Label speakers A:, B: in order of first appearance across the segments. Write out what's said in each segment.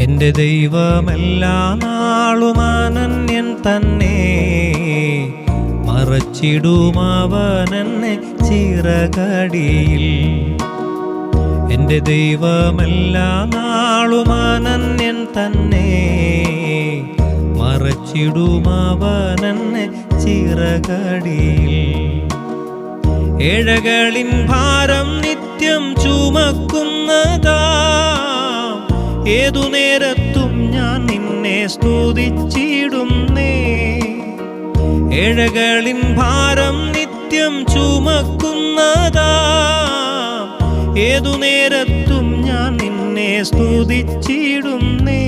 A: എൻ്റെ ദൈവമെല്ലാ നാളും അനന്യൻ തന്നെ, മറച്ചിടുമവനെന്നെ ചിറകടിയിൽ. എൻ്റെ ദൈവമെല്ലാ നാളും അനന്യൻ തന്നെ, മറച്ചിടുമവനെന്നെ ചിറകടിയിൽ. ഏഴകളിൻ ഭാരം നിത്യം ചുമക്കുന്നതാ, ഏതു നേരത്തും ഞാൻ നിന്നെ സ്തുതിച്ചിടുന്നേ. ഏഴകളിൻ ഭാരം നിത്യം ചുമക്കുന്നതാ, ഏതു നേരത്തും ഞാൻ നിന്നെ സ്തുതിച്ചിടുന്നേ.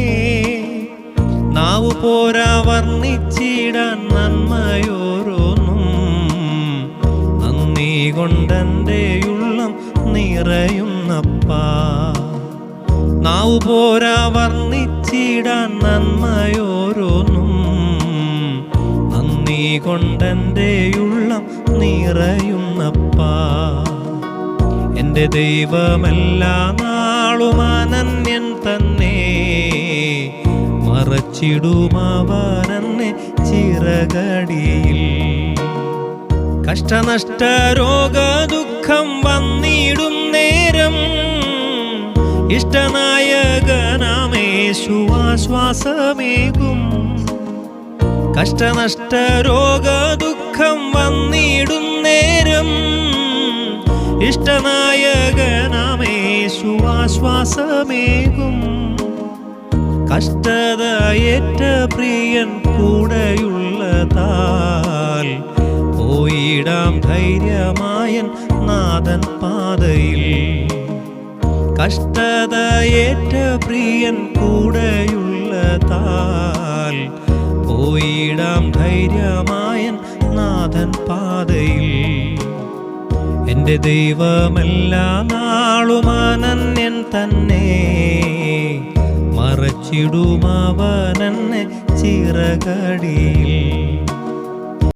A: നാവു പോരാ വർണ്ണിച്ചിടാൻ നന്മയോരോന്നും, നന്ദി കൊണ്ടെൻ്റെ ഉള്ളം നിറയുന്നപ്പാ. നാവു പോരാ വർണ്ണിച്ചിടാൻ നന്മയോരോന്നും, നന്ദി കൊണ്ടെൻ്റെ ഉള്ളം നിറയുന്നപ്പാ. എൻ്റെ ദൈവമെല്ലാ നാളും അനന്യൻ തന്നെ, മറച്ചിടുമവനെന്നെ ചിറകടിയിൽ. കഷ്ടനഷ്ട രോഗ ദുഃഖം വന്നിടും നേരം, ഇഷ്ടനായകനാമേശു ആശ്വാസമേകും. കഷ്ടനഷ്ട രോഗ ദുഃഖം വന്നിടും നേരം, ഇഷ്ടനായകനാമേശു ആശ്വാസമേകും. കഷ്ടതയേറ്റ പ്രിയൻ കൂടെയുള്ളതാൽ, പോയിടാം ധൈര്യമായൻ നാഥൻ പാതയിൽ. കഷ്ടതയേറ്റ പ്രിയൻ കൂടെയുള്ളതാൽ, പോയിടാം ധൈര്യമായൻ നാഥൻ പാതയിൽ. എൻ്റെ ദൈവമെല്ലാ നാളും അനന്യൻ തന്നെ, മറച്ചിടുമവനെന്നെ ചിറകടിയിൽ.